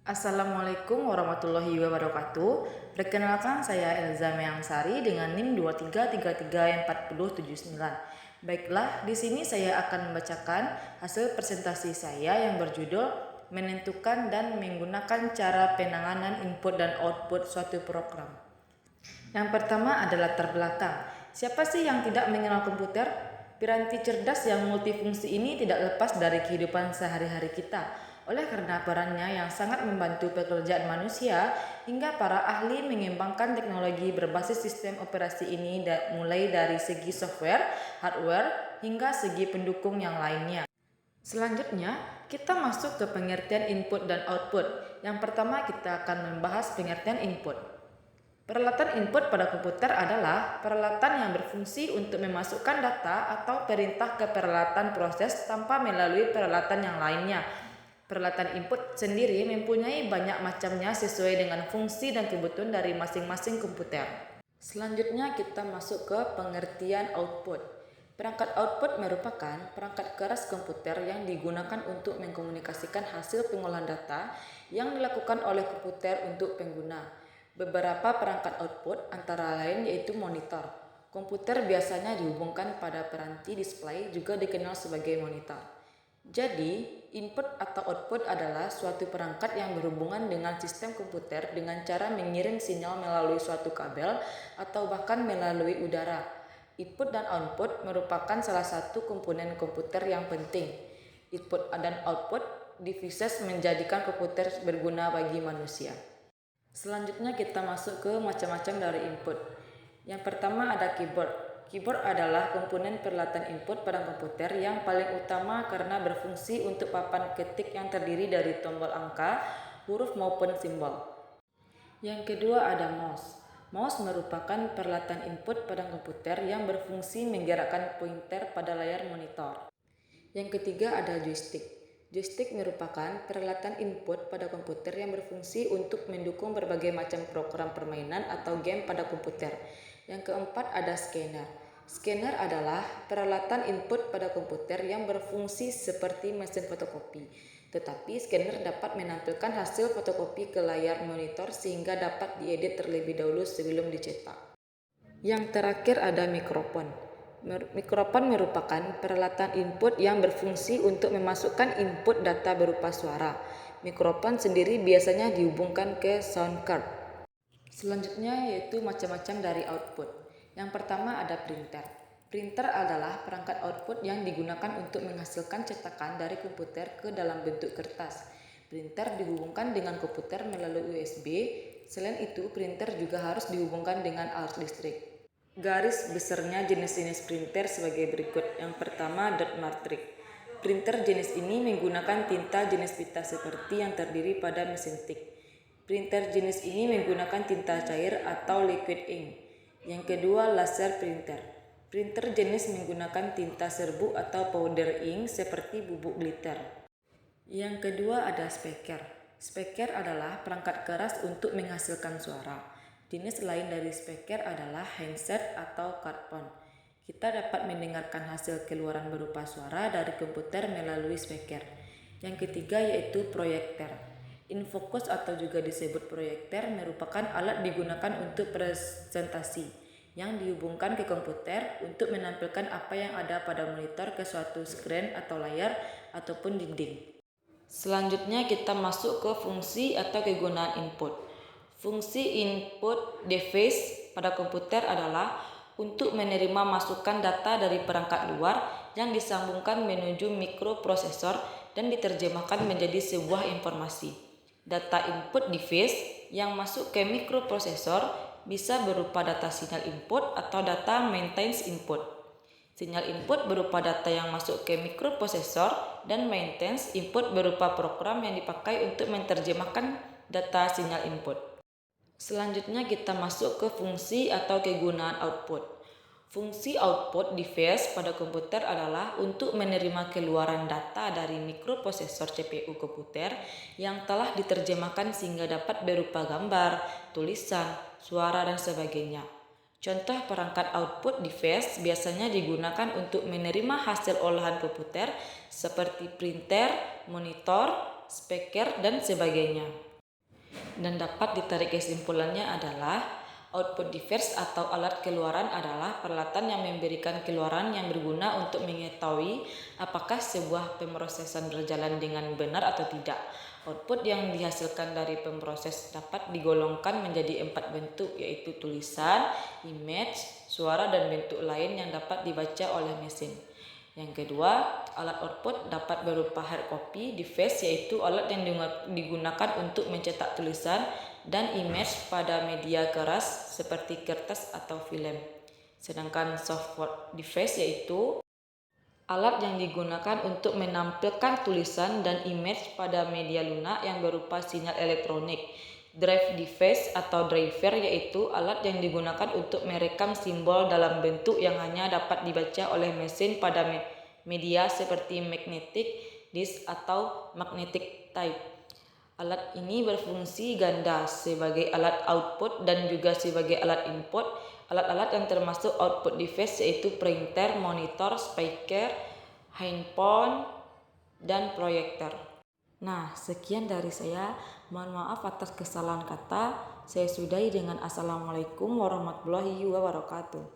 Assalamualaikum warahmatullahi wabarakatuh. Perkenalkan saya Elza Meangsari dengan NIM 23334079. Baiklah, di sini saya akan membacakan hasil presentasi saya yang berjudul menentukan dan menggunakan cara penanganan input dan output suatu program. Yang pertama adalah latar belakang. Siapa sih yang tidak mengenal komputer? Piranti cerdas yang multifungsi ini tidak lepas dari kehidupan sehari-hari kita. Oleh karena perannya yang sangat membantu pekerjaan manusia, hingga para ahli mengembangkan teknologi berbasis sistem operasi ini mulai dari segi software, hardware, hingga segi pendukung yang lainnya. Selanjutnya, kita masuk ke pengertian input dan output. Yang pertama kita akan membahas pengertian input. Peralatan input pada komputer adalah peralatan yang berfungsi untuk memasukkan data atau perintah ke peralatan proses tanpa melalui peralatan yang lainnya. Peralatan input sendiri mempunyai banyak macamnya sesuai dengan fungsi dan kebutuhan dari masing-masing komputer. Selanjutnya kita masuk ke pengertian output. Perangkat output merupakan perangkat keras komputer yang digunakan untuk mengkomunikasikan hasil pengolahan data yang dilakukan oleh komputer untuk pengguna. Beberapa perangkat output antara lain yaitu monitor. Komputer biasanya dihubungkan pada piranti display, juga dikenal sebagai monitor. Jadi, input atau output adalah suatu perangkat yang berhubungan dengan sistem komputer dengan cara mengirim sinyal melalui suatu kabel atau bahkan melalui udara. Input dan output merupakan salah satu komponen komputer yang penting. Input dan output devices menjadikan komputer berguna bagi manusia. Selanjutnya kita masuk ke macam-macam dari input. Yang pertama ada keyboard. Keyboard adalah komponen peralatan input pada komputer yang paling utama karena berfungsi untuk papan ketik yang terdiri dari tombol angka, huruf maupun simbol. Yang kedua ada mouse. Mouse merupakan peralatan input pada komputer yang berfungsi menggerakkan pointer pada layar monitor. Yang ketiga ada joystick. Joystick merupakan peralatan input pada komputer yang berfungsi untuk mendukung berbagai macam program permainan atau game pada komputer. Yang keempat ada scanner. Scanner adalah peralatan input pada komputer yang berfungsi seperti mesin fotokopi. Tetapi scanner dapat menampilkan hasil fotokopi ke layar monitor sehingga dapat diedit terlebih dahulu sebelum dicetak. Yang terakhir ada mikrofon. Mikrofon merupakan peralatan input yang berfungsi untuk memasukkan input data berupa suara. Mikrofon sendiri biasanya dihubungkan ke sound card. Selanjutnya yaitu macam-macam dari output. Yang pertama ada printer. Printer adalah perangkat output yang digunakan untuk menghasilkan cetakan dari komputer ke dalam bentuk kertas. Printer dihubungkan dengan komputer melalui USB. Selain itu, printer juga harus dihubungkan dengan arus listrik. Garis besarnya jenis-jenis printer sebagai berikut. Yang pertama, dot matrix. Printer jenis ini menggunakan tinta jenis pita seperti yang terdiri pada mesin tik. Printer jenis ini menggunakan tinta cair atau liquid ink. Yang kedua, laser printer. Printer jenis menggunakan tinta serbuk atau powder ink seperti bubuk glitter. Yang kedua ada speaker. Speaker adalah perangkat keras untuk menghasilkan suara. Jenis lain dari speaker adalah handset atau cardphone. Kita dapat mendengarkan hasil keluaran berupa suara dari komputer melalui speaker. Yang ketiga yaitu proyektor. Infocus atau juga disebut proyektor merupakan alat digunakan untuk presentasi yang dihubungkan ke komputer untuk menampilkan apa yang ada pada monitor ke suatu screen atau layar ataupun dinding. Selanjutnya kita masuk ke fungsi atau kegunaan input. Fungsi input device pada komputer adalah untuk menerima masukan data dari perangkat luar yang disambungkan menuju mikroprosesor dan diterjemahkan menjadi sebuah informasi. Data input device yang masuk ke mikroprosesor bisa berupa data sinyal input atau data maintenance input. Sinyal input berupa data yang masuk ke mikroprosesor dan maintenance input berupa program yang dipakai untuk menerjemahkan data sinyal input. Selanjutnya kita masuk ke fungsi atau kegunaan output. Fungsi output device pada komputer adalah untuk menerima keluaran data dari mikroprosesor CPU komputer yang telah diterjemahkan sehingga dapat berupa gambar, tulisan, suara, dan sebagainya. Contoh perangkat output device biasanya digunakan untuk menerima hasil olahan komputer seperti printer, monitor, speaker, dan sebagainya. Dan dapat ditarik kesimpulannya adalah output device atau alat keluaran adalah peralatan yang memberikan keluaran yang berguna untuk mengetahui apakah sebuah pemrosesan berjalan dengan benar atau tidak. Output yang dihasilkan dari pemproses dapat digolongkan menjadi 4 bentuk, yaitu tulisan, image, suara, dan bentuk lain yang dapat dibaca oleh mesin. Yang kedua, alat output dapat berupa hard copy device, yaitu alat yang digunakan untuk mencetak tulisan dan image pada media keras seperti kertas atau film. Sedangkan software device yaitu alat yang digunakan untuk menampilkan tulisan dan image pada media lunak yang berupa sinyal elektronik. Drive device atau driver yaitu alat yang digunakan untuk merekam simbol dalam bentuk yang hanya dapat dibaca oleh mesin pada media seperti magnetic disk atau magnetic tape. Alat ini berfungsi ganda sebagai alat output dan juga sebagai alat input. Alat-alat yang termasuk output device yaitu printer, monitor, speaker, handphone, dan proyektor. Nah, sekian dari saya. Mohon maaf atas kesalahan kata. Saya sudahi dengan Assalamualaikum warahmatullahi wabarakatuh.